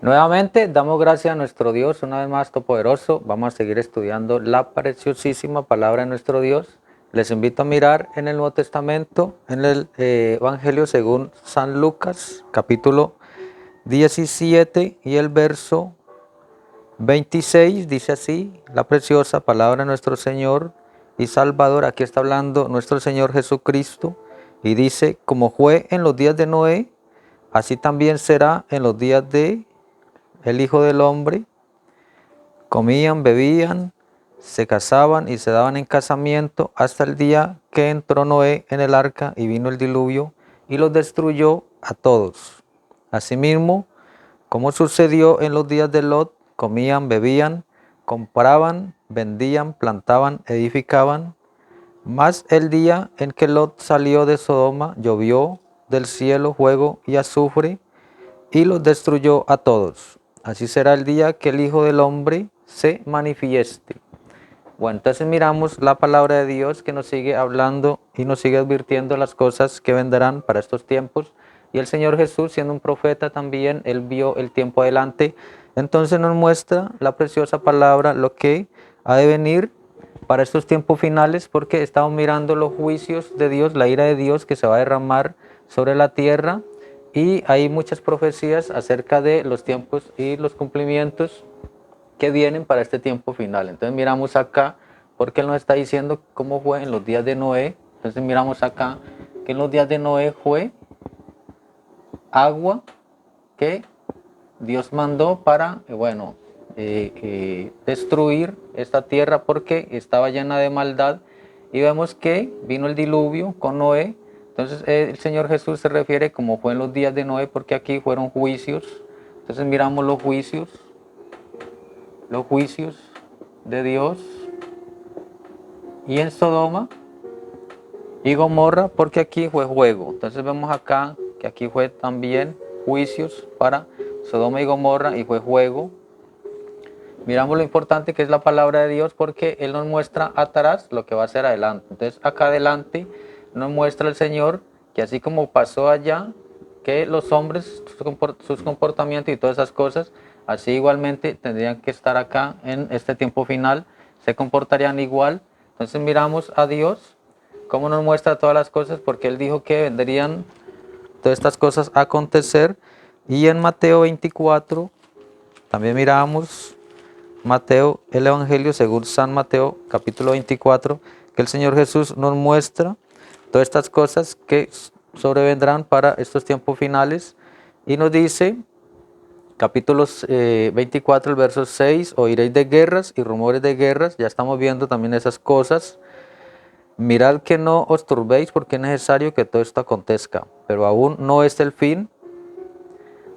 Nuevamente damos gracias a nuestro Dios, una vez más todopoderoso. Vamos a seguir estudiando la preciosísima palabra de nuestro Dios. Les invito a mirar en el Nuevo Testamento, en el Evangelio según San Lucas, capítulo 17 y el verso 26. Dice así, la preciosa palabra de nuestro Señor y Salvador. Aquí está hablando nuestro Señor Jesucristo y dice, como fue en los días de Noé, así también será en los días de el Hijo del Hombre. Comían, bebían, se casaban y se daban en casamiento hasta el día que entró Noé en el arca y vino el diluvio y los destruyó a todos. Asimismo, como sucedió en los días de Lot, comían, bebían, compraban, vendían, plantaban, edificaban. Mas el día en que Lot salió de Sodoma, llovió del cielo fuego y azufre y los destruyó a todos. Así será el día que el Hijo del Hombre se manifieste. Bueno, entonces miramos la palabra de Dios que nos sigue hablando y nos sigue advirtiendo las cosas que vendrán para estos tiempos. Y el Señor Jesús, siendo un profeta también, Él vio el tiempo adelante. Entonces nos muestra la preciosa palabra, lo que ha de venir para estos tiempos finales, porque estamos mirando los juicios de Dios, la ira de Dios que se va a derramar sobre la tierra. Y hay muchas profecías acerca de los tiempos y los cumplimientos que vienen para este tiempo final. Entonces miramos acá, porque Él nos está diciendo cómo fue en los días de Noé. Entonces miramos acá que en los días de Noé fue agua que Dios mandó para, destruir esta tierra porque estaba llena de maldad. Y vemos que vino el diluvio con Noé. Entonces el Señor Jesús se refiere como fue en los días de Noé, porque aquí fueron juicios. Entonces miramos los juicios de Dios. Y en Sodoma y Gomorra, porque aquí fue fuego. Entonces vemos acá que aquí fue también juicios para Sodoma y Gomorra y fue fuego. Miramos lo importante que es la palabra de Dios, porque Él nos muestra atrás lo que va a ser adelante. Entonces acá adelante nos muestra el Señor que así como pasó allá, que los hombres, sus comportamientos y todas esas cosas, así igualmente tendrían que estar acá en este tiempo final, se comportarían igual. Entonces miramos a Dios, cómo nos muestra todas las cosas, porque Él dijo que vendrían todas estas cosas a acontecer. Y en Mateo 24, también miramos Mateo, el Evangelio según San Mateo, capítulo 24, que el Señor Jesús nos muestra todas estas cosas que sobrevendrán para estos tiempos finales. Y nos dice, capítulo 24, el verso 6, oiréis de guerras y rumores de guerras. Ya estamos viendo también esas cosas. Mirad que no os turbéis, porque es necesario que todo esto acontezca, pero aún no es el fin.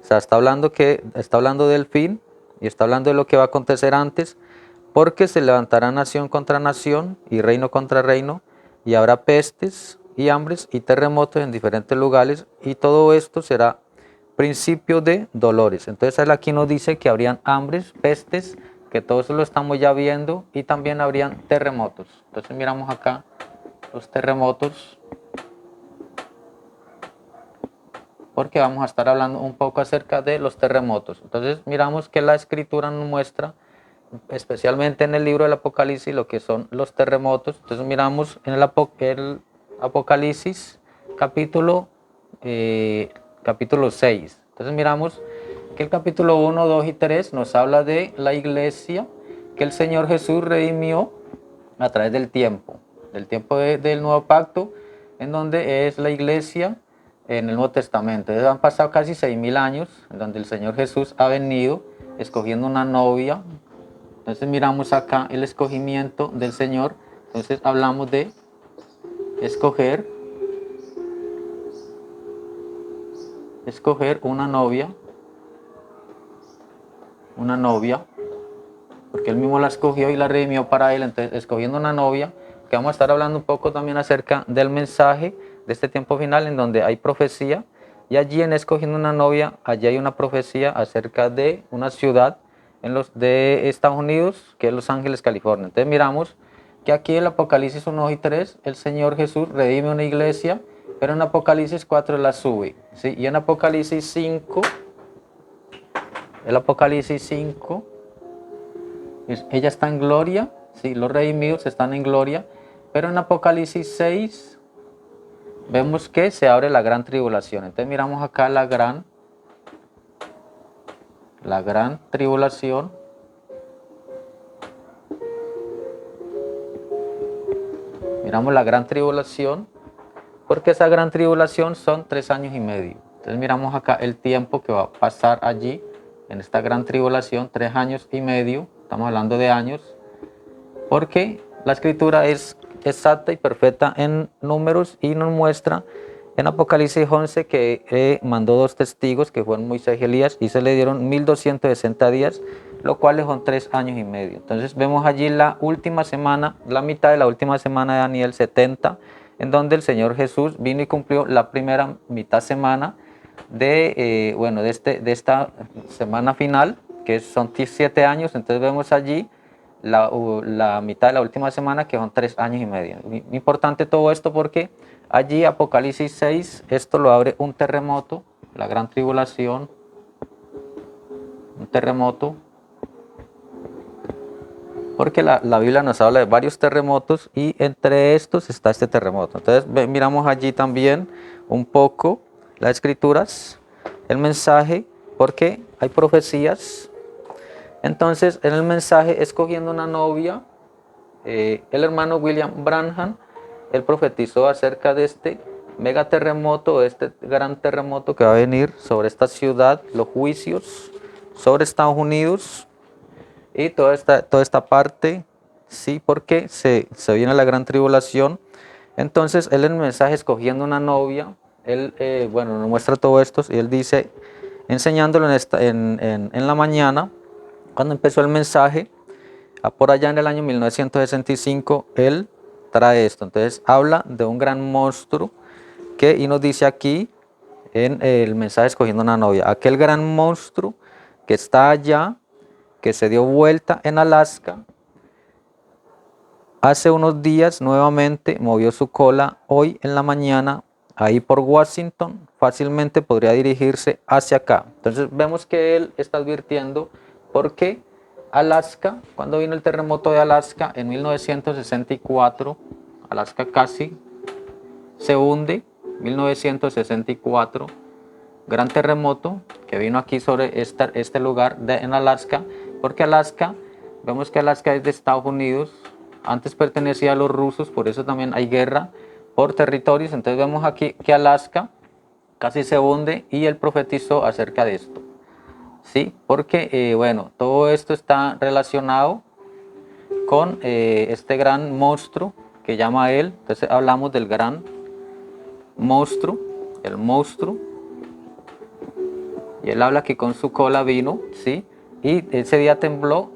O sea, está hablando del fin y está hablando de lo que va a acontecer antes, porque se levantará nación contra nación y reino contra reino, y habrá pestes y hambres y terremotos en diferentes lugares, y todo esto será principio de dolores. Entonces él aquí nos dice que habrían hambres, pestes, que todo eso lo estamos ya viendo, y también habrían terremotos. Entonces miramos acá los terremotos, porque vamos a estar hablando un poco acerca de los terremotos. Entonces miramos que la escritura nos muestra, especialmente en el libro del Apocalipsis, lo que son los terremotos. Entonces miramos en el Apocalipsis capítulo 6. Entonces miramos que el capítulo 1, 2 y 3 nos habla de la iglesia que el Señor Jesús redimió a través del tiempo del nuevo pacto, en donde es la iglesia en el Nuevo Testamento. Entonces han pasado casi 6.000 años en donde el Señor Jesús ha venido escogiendo una novia. Entonces miramos acá el escogimiento del Señor. Entonces hablamos de escoger una novia, porque Él mismo la escogió y la redimió para Él. Entonces escogiendo una novia, que vamos a estar hablando un poco también acerca del mensaje de este tiempo final, en donde hay profecía, y allí en escogiendo una novia, allí hay una profecía acerca de una ciudad de Estados Unidos, que es Los Ángeles, California. Entonces miramos que aquí en el Apocalipsis 1 y 3, el Señor Jesús redime una iglesia, pero en Apocalipsis 4 la sube, ¿sí? Y en Apocalipsis 5, el Apocalipsis 5, ella está en gloria, sí, los redimidos están en gloria, pero en Apocalipsis 6 vemos que se abre la gran tribulación. Entonces miramos acá la gran tribulación. Miramos la gran tribulación, porque esa gran tribulación son 3 años y medio. Entonces miramos acá el tiempo que va a pasar allí, en esta gran tribulación, 3 años y medio, estamos hablando de años, porque la escritura es exacta y perfecta en números y nos muestra en Apocalipsis 11 que mandó 2 testigos que fueron Moisés y Elías y se le dieron 1260 días, lo cual son 3 años y medio. Entonces vemos allí la última semana, la mitad de la última semana de Daniel 70, en donde el Señor Jesús vino y cumplió la primera mitad semana de esta semana final, que son 7 años. Entonces vemos allí la mitad de la última semana, que son 3 años y medio. Importante todo esto porque allí Apocalipsis 6, esto lo abre un terremoto, la gran tribulación, un terremoto, porque la Biblia nos habla de varios terremotos y entre estos está este terremoto. Entonces miramos allí también un poco las escrituras, el mensaje, porque hay profecías. Entonces en el mensaje, escogiendo una novia, el hermano William Branham, él profetizó acerca de este mega terremoto, este gran terremoto que va a venir sobre esta ciudad, los juicios sobre Estados Unidos y toda esta parte, sí, porque se viene la gran tribulación. Entonces él en el mensaje, escogiendo una novia, él nos muestra todo esto y él dice, enseñándolo en la mañana, cuando empezó el mensaje, por allá en el año 1965, él trae esto. Entonces habla de un gran monstruo y nos dice aquí en el mensaje, escogiendo una novia, aquel gran monstruo que está allá, que se dio vuelta en Alaska, hace unos días nuevamente movió su cola hoy en la mañana, ahí por Washington, fácilmente podría dirigirse hacia acá. Entonces vemos que él está advirtiendo porque Alaska, cuando vino el terremoto de Alaska en 1964, Alaska casi se hunde, 1964, gran terremoto que vino aquí sobre este lugar en Alaska, porque Alaska, vemos que Alaska es de Estados Unidos, antes pertenecía a los rusos, por eso también hay guerra por territorios. Entonces vemos aquí que Alaska casi se hunde y él profetizó acerca de esto, ¿sí? Porque, todo esto está relacionado con este gran monstruo que llama él. Entonces hablamos del gran monstruo, el monstruo, y él habla que con su cola vino, ¿sí? Y ese día tembló,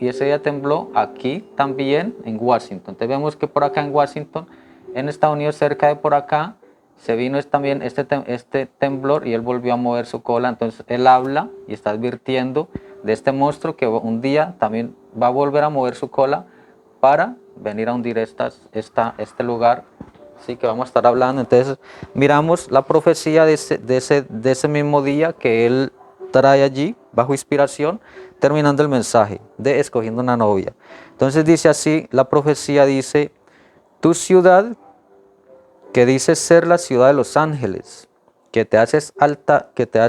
aquí también en Washington. Entonces vemos que por acá en Washington, en Estados Unidos, cerca de por acá, se vino también este temblor y él volvió a mover su cola. Entonces él habla y está advirtiendo de este monstruo que un día también va a volver a mover su cola para venir a hundir este lugar, sí, que vamos a estar hablando. Entonces miramos la profecía de ese mismo día que él trae allí bajo inspiración, terminando el mensaje de escogiendo una novia. Entonces dice así, la profecía dice: tu ciudad, que dices ser la ciudad de los ángeles, que te has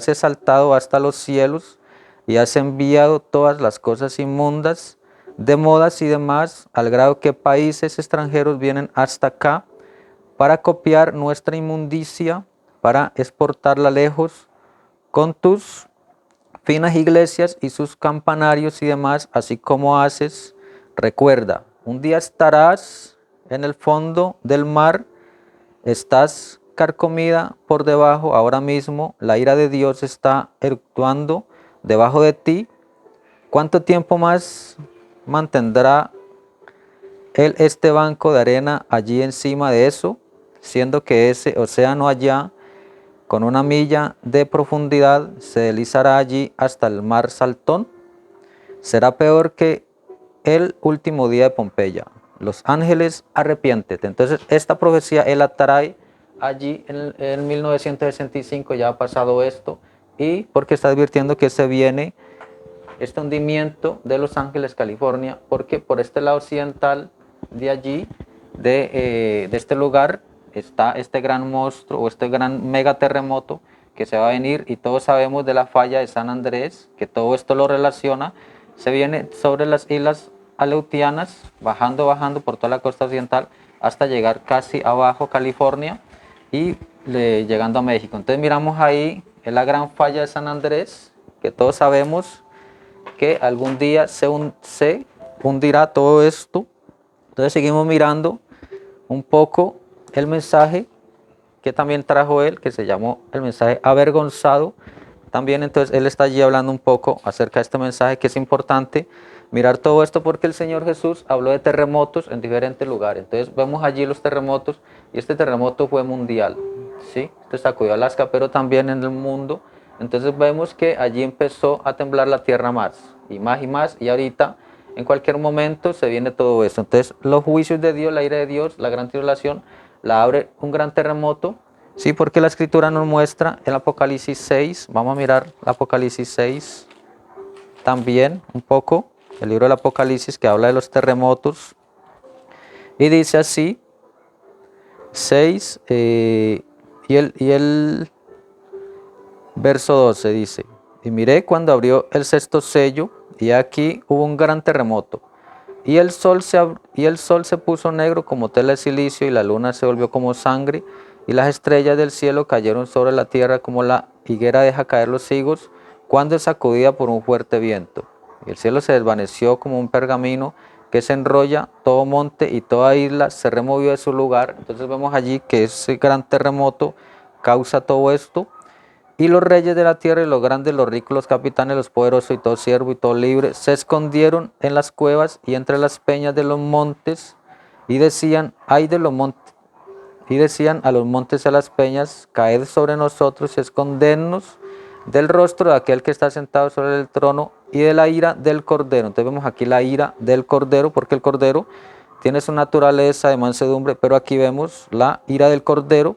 exaltado hasta los cielos y has enviado todas las cosas inmundas, de modas y demás, al grado que países extranjeros vienen hasta acá para copiar nuestra inmundicia, para exportarla lejos, con tus finas iglesias y sus campanarios y demás, así como haces. Recuerda, un día estarás en el fondo del mar, estás carcomida por debajo, ahora mismo la ira de Dios está actuando debajo de ti. ¿Cuánto tiempo más mantendrá él este banco de arena allí encima de eso, siendo que ese océano allá, con 1 milla de profundidad, se deslizará allí hasta el mar Saltón? Será peor que el último día de Pompeya. Los ángeles, arrepiéntete. Entonces esta profecía él la trae allí en 1965, ya ha pasado esto, y porque está advirtiendo que se viene este hundimiento de Los Ángeles, California, porque por este lado occidental de allí, de este lugar, está este gran monstruo o este gran megaterremoto que se va a venir, y todos sabemos de la falla de San Andrés, que todo esto lo relaciona, se viene sobre las islas Aleutianas, bajando por toda la costa occidental hasta llegar casi abajo California y llegando a México. Entonces miramos ahí en la gran falla de San Andrés, que todos sabemos que algún día se hundirá todo esto. Entonces seguimos mirando un poco el mensaje que también trajo él, que se llamó el mensaje avergonzado. También entonces él está allí hablando un poco acerca de este mensaje, que es importante mirar todo esto porque el Señor Jesús habló de terremotos en diferentes lugares. Entonces vemos allí los terremotos, y este terremoto fue mundial, ¿sí? Este sacudió Alaska, pero también en el mundo. Entonces vemos que allí empezó a temblar la tierra más, y ahorita en cualquier momento se viene todo esto. Entonces los juicios de Dios, la ira de Dios, la gran tribulación, la abre un gran terremoto. Sí, porque la escritura nos muestra en Apocalipsis 6, vamos a mirar Apocalipsis 6 también un poco, el libro del Apocalipsis, que habla de los terremotos, y dice así, 6, y el verso 12 dice, y miré cuando abrió el sexto sello, y aquí hubo un gran terremoto, y el sol se puso negro como tela de silicio, y la luna se volvió como sangre, y las estrellas del cielo cayeron sobre la tierra como la higuera deja caer los higos cuando es sacudida por un fuerte viento. Y el cielo se desvaneció como un pergamino que se enrolla, todo monte y toda isla se removió de su lugar. Entonces vemos allí que ese gran terremoto causa todo esto. Y los reyes de la tierra y los grandes, los ricos, los capitanes, los poderosos y todo siervo y todo libre se escondieron en las cuevas y entre las peñas de los montes, y decían, ay de los montes, y decían a los montes y a las peñas, caed sobre nosotros y escondernos del rostro de aquel que está sentado sobre el trono y de la ira del Cordero. Entonces vemos aquí la ira del Cordero, porque el Cordero tiene su naturaleza de mansedumbre, pero aquí vemos la ira del Cordero,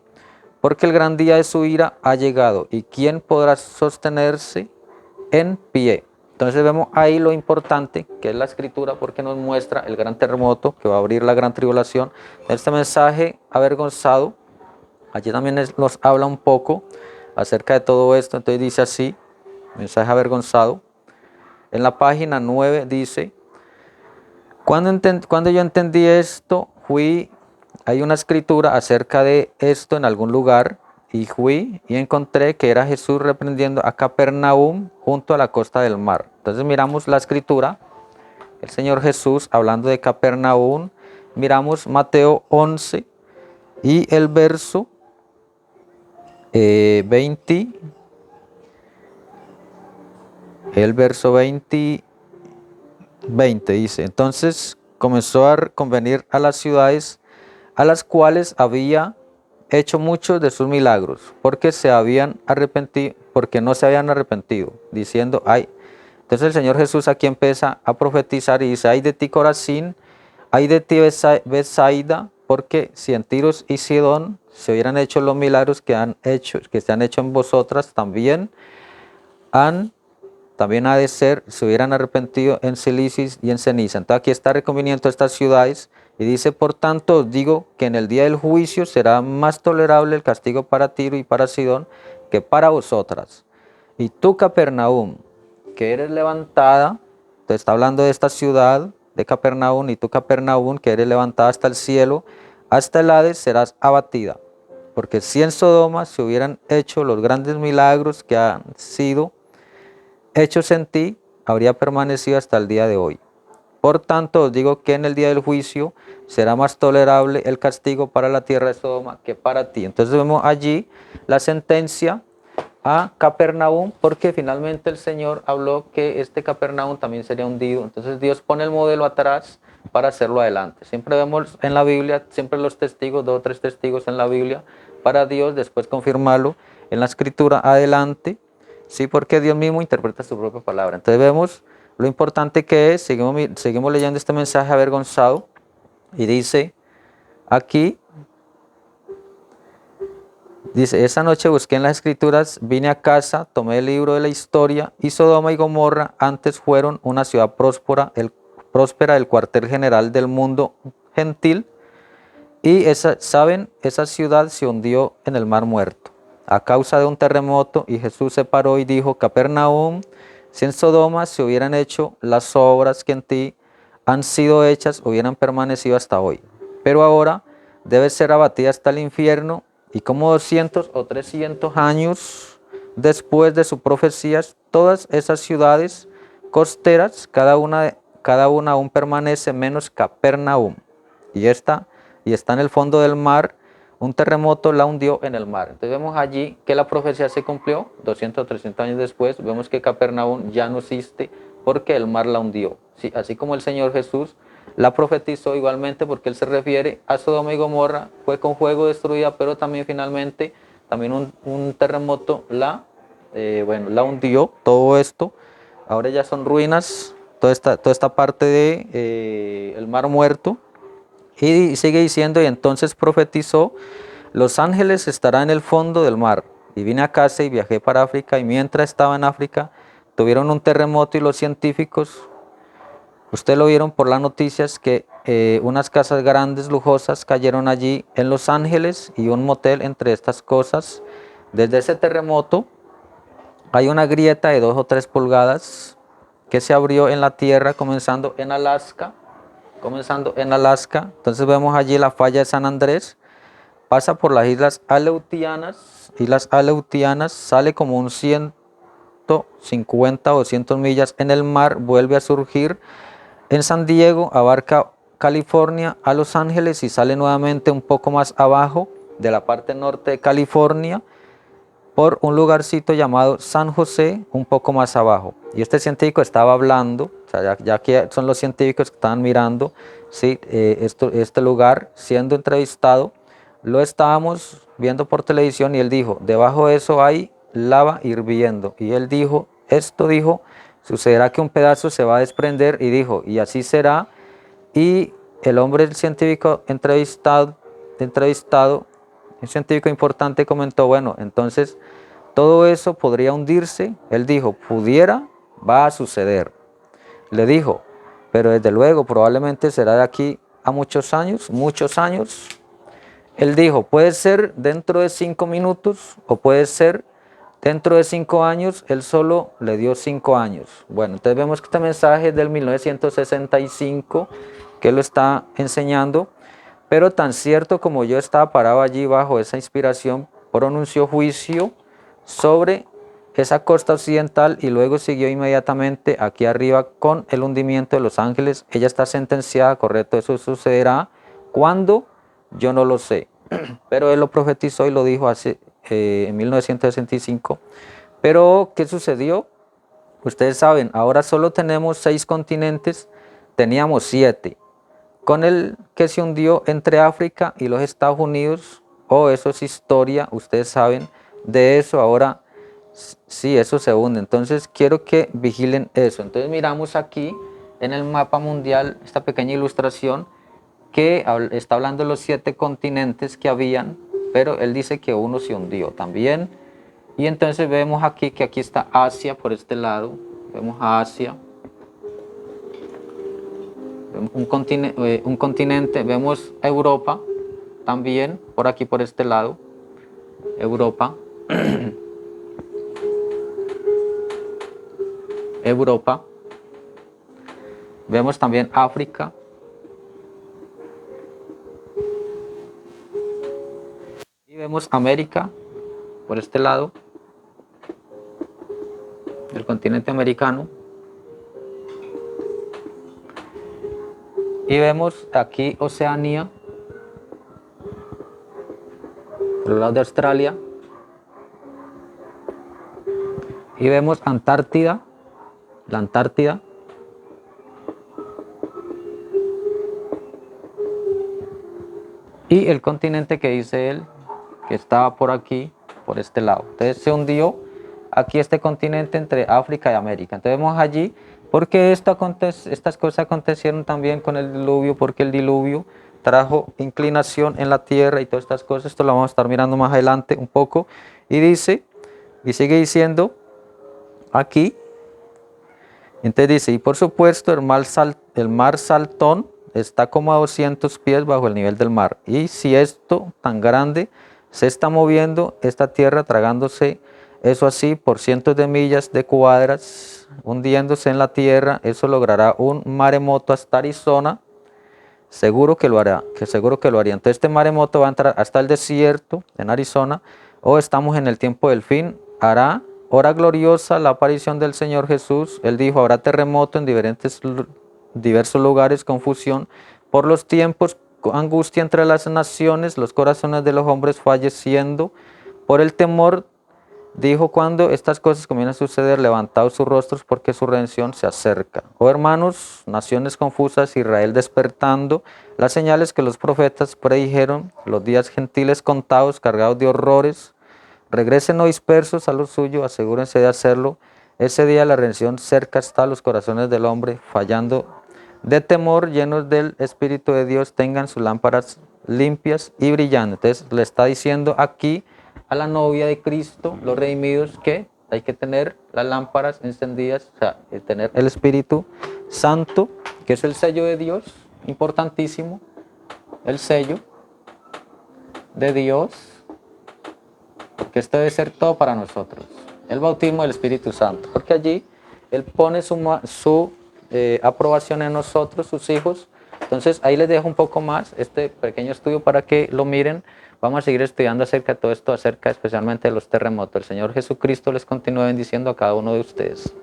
porque el gran día de su ira ha llegado, y quién podrá sostenerse en pie. Entonces vemos ahí lo importante que es la escritura, porque nos muestra el gran terremoto que va a abrir la gran tribulación. Este mensaje avergonzado, allí también nos habla un poco acerca de todo esto. Entonces dice así, mensaje avergonzado. En la página 9 dice, cuando yo entendí esto, hay una escritura acerca de esto en algún lugar, y fui y encontré que era Jesús reprendiendo a Capernaum junto a la costa del mar. Entonces miramos la escritura, el Señor Jesús hablando de Capernaum, miramos Mateo 11 y el verso 20, el verso 20 dice, entonces comenzó a convenir a las ciudades a las cuales había hecho muchos de sus milagros, porque no se habían arrepentido, diciendo, ay. Entonces el Señor Jesús aquí empieza a profetizar y dice, ay de ti Corazín, ay de ti Betsaida, porque si en Tiros y Sidón se hubieran hecho los milagros que se han hecho en vosotras, también ha de ser, se hubieran arrepentido en silicis y en ceniza. Entonces aquí está reconviniendo estas ciudades, y dice, por tanto os digo que en el día del juicio será más tolerable el castigo para Tiro y para Sidón que para vosotras. Y tú, Capernaum, que eres levantada, te está hablando de esta ciudad de Capernaum, y tú, Capernaum, que eres levantada hasta el cielo, hasta el Hades, serás abatida. Porque si en Sodoma se hubieran hecho los grandes milagros que han sido hechos en ti, habría permanecido hasta el día de hoy. Por tanto, os digo que en el día del juicio será más tolerable el castigo para la tierra de Sodoma que para ti. Entonces vemos allí la sentencia a Capernaum, porque finalmente el Señor habló que este Capernaum también sería hundido. Entonces Dios pone el modelo atrás para hacerlo adelante. Siempre vemos en la Biblia, siempre los testigos, 2 o 3 testigos en la Biblia, para Dios después confirmarlo en la escritura adelante. Sí, porque Dios mismo interpreta su propia palabra. Entonces vemos lo importante que es. Seguimos leyendo este mensaje avergonzado, y dice aquí, Dice, esa noche busqué en las escrituras, vine a casa, tomé el libro de la historia y Sodoma y Gomorra antes fueron una ciudad próspera, el cuartel general del mundo gentil. Y ¿saben? Esa ciudad se hundió en el mar muerto a causa de un terremoto y Jesús se paró y dijo, Capernaum, si en Sodoma se hubieran hecho las obras que en ti han sido hechas, hubieran permanecido hasta hoy. Pero ahora debe ser abatida hasta el infierno y como 200 o 300 años después de su profecía, todas esas ciudades costeras, cada una aún permanece menos Capernaum. Y está en el fondo del mar, un terremoto la hundió en el mar. Entonces vemos allí que la profecía se cumplió, 200 o 300 años después, vemos que Capernaum ya no existe porque el mar la hundió. Sí, así como el Señor Jesús la profetizó igualmente, porque él se refiere a Sodoma y Gomorra, fue con fuego destruida, pero también finalmente, también un terremoto la hundió, todo esto. Ahora ya son ruinas, toda esta parte de el mar muerto. Y sigue diciendo, y entonces profetizó, los ángeles estarán en el fondo del mar. Y vine a casa y viajé para África, y mientras estaba en África, tuvieron un terremoto y los científicos, ustedes lo vieron por las noticias, que unas casas grandes, lujosas, cayeron allí en Los Ángeles y un motel entre estas cosas. Desde ese terremoto hay una grieta de 2 o 3 pulgadas que se abrió en la tierra, comenzando en Alaska. Entonces vemos allí la falla de San Andrés, pasa por las Islas Aleutianas, sale como un 150 o 200 millas en el mar, vuelve a surgir en San Diego, abarca California a Los Ángeles y sale nuevamente un poco más abajo de la parte norte de California por un lugarcito llamado San José, un poco más abajo. Y este científico estaba hablando, o sea, ya que son los científicos que estaban mirando, ¿sí? Este lugar siendo entrevistado, lo estábamos viendo por televisión y él dijo, debajo de eso hay lava hirviendo. Y él dijo, sucederá que un pedazo se va a desprender, y dijo, y así será. Y el hombre, el científico entrevistado, un científico importante, comentó, bueno, entonces todo eso podría hundirse. Él dijo, pudiera, va a suceder. Le dijo, pero desde luego probablemente será de aquí a muchos años, muchos años. Él dijo, puede ser dentro de 5 minutos o puede ser dentro de 5 años. Él solo le dio 5 años. Bueno, entonces vemos que este mensaje es del 1965, que lo está enseñando. Pero tan cierto como yo estaba parado allí bajo esa inspiración, pronunció juicio sobre esa costa occidental y luego siguió inmediatamente aquí arriba con el hundimiento de Los Ángeles. Ella está sentenciada, correcto, eso sucederá. ¿Cuándo? Yo no lo sé, pero él lo profetizó y lo dijo en 1965. Pero, ¿qué sucedió? Ustedes saben, ahora solo tenemos 6 continentes, teníamos 7. Con el que se hundió entre África y los Estados Unidos, eso es historia, ustedes saben de eso. Ahora sí, eso se hunde. Entonces quiero que vigilen eso. Entonces miramos aquí en el mapa mundial esta pequeña ilustración que está hablando de los 7 continentes que habían, pero él dice que uno se hundió también. Y entonces vemos aquí que aquí está Asia por este lado, vemos a Asia. Un continente, vemos Europa también, por aquí por este lado, Europa. Europa. Vemos también África. Y vemos América por este lado, el continente americano. Y vemos aquí Oceanía, por el lado de Australia. Y vemos Antártida, la Antártida. Y el continente que dice él, que estaba por aquí, por este lado. Entonces se hundió aquí este continente entre África y América. Entonces vemos allí, porque estas cosas acontecieron también con el diluvio, porque el diluvio trajo inclinación en la tierra y todas estas cosas. Esto lo vamos a estar mirando más adelante un poco. Y dice, y sigue diciendo aquí, entonces dice, y por supuesto el mar Saltón está como a 200 pies bajo el nivel del mar. Y si esto tan grande se está moviendo, esta tierra tragándose eso así por cientos de millas de cuadras, hundiéndose en la tierra, eso logrará un maremoto hasta Arizona. Seguro que lo hará, que seguro que lo haría. Entonces este maremoto va a entrar hasta el desierto en Arizona, o estamos en el tiempo del fin, hará hora gloriosa la aparición del Señor Jesús. Él dijo, habrá terremoto en diversos lugares, confusión por los tiempos, angustia entre las naciones, los corazones de los hombres falleciendo por el temor. Dijo, cuando estas cosas comiencen a suceder, levantaos sus rostros porque su redención se acerca. Oh hermanos, naciones confusas, Israel despertando, las señales que los profetas predijeron, los días gentiles contados, cargados de horrores, regresen no dispersos a lo suyo, asegúrense de hacerlo. Ese día la redención cerca está, los corazones del hombre fallando de temor, llenos del Espíritu de Dios, tengan sus lámparas limpias y brillantes. Le está diciendo aquí a la novia de Cristo, los redimidos, que hay que tener las lámparas encendidas, o sea, tener el Espíritu Santo, que es el sello de Dios, importantísimo, el sello de Dios, porque esto debe ser todo para nosotros, el bautismo del Espíritu Santo, porque allí Él pone su aprobación en nosotros, sus hijos. Entonces ahí les dejo un poco más este pequeño estudio para que lo miren. Vamos a seguir estudiando acerca de todo esto, acerca especialmente de los terremotos. El Señor Jesucristo les continúe bendiciendo a cada uno de ustedes.